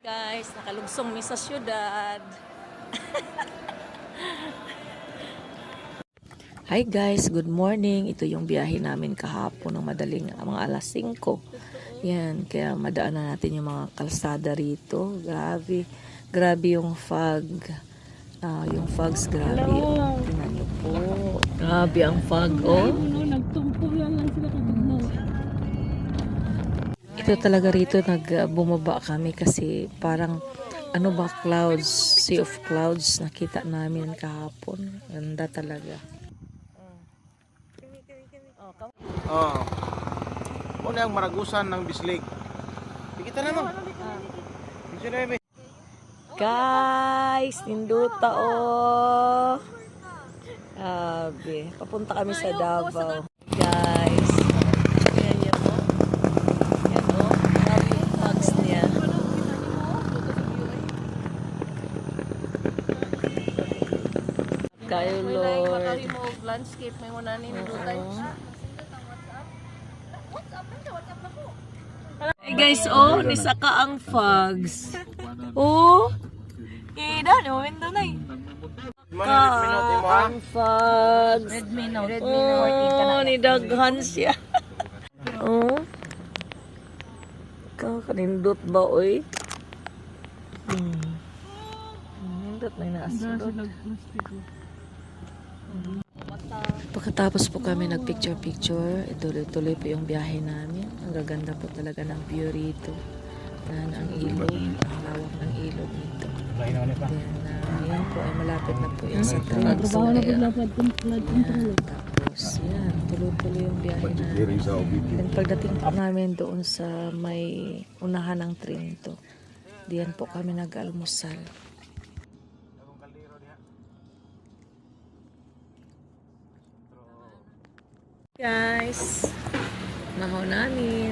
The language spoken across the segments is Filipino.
Guys, nakalugsong mi sa syudad. Hi guys, good morning. Ito yung biyahe namin kahapon ng madaling mga alas 5. Yan, kaya madaanan natin yung mga kalsada rito. Grabe, grabe yung fog. Yung fogs, grabe. Tingnan niyo po. Grabe ang fog, oh. Nagtumpo lang sila kabugnaw. Ito talaga rito bumaba kami kasi parang ano ba, clouds, sea of clouds nakita namin kahapon. Ganda talaga. Oh. Muna ang maragusan ng bislig. Kita naman. Bisa na yun. Guys, ninduta oh. Papunta kami sa Davao. Guys. Ayan yan oh. Yan oh. Grabe yung fogs niya. Kayo Lord. Landscape may muna nindutan. Hey guys, oh, nisaka ang fogs. Oh. Ida, no window na eh. Ang fogs. Redmi Note. Oh, nidaghan siya. Oh. Kakanindot ba, oy? Nindot na inaasindot. Pagkatapos po kami nag-picture-picture, ituloy-tuloy po yung biyahe namin. Ang gaganda po talaga ng view rito. Yan ang ilog, ang lawak ng ilog nito. Yan po ay malapit na po yan sa Trans. Tapos yan, tuloy-tuloy yung biyahe namin. Then pagdating po namin doon sa may unahan ng train to, diyan po kami nag-almusal. Guys, nahaw namin.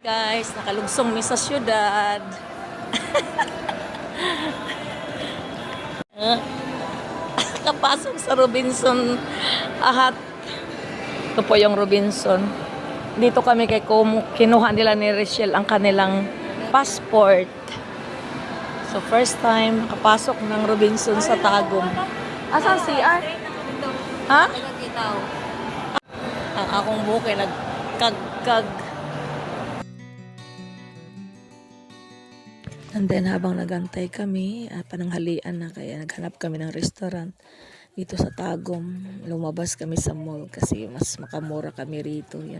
Guys, nakalugsong mi sa syudad. Kapasok sa Robinson Ahat. Ito po yung Robinson. Dito kami kay kinuha nila ni Rachel ang kanilang passport. So first time nakapasok ng Robinson sa Tagum. Asan CR? Ha? Ang akong buhok ay nagkagkag. And then habang nagantay kami, pananghalian na kaya naghanap kami ng restaurant dito sa Tagum. Lumabas kami sa mall kasi mas makamura kami rito. Yan.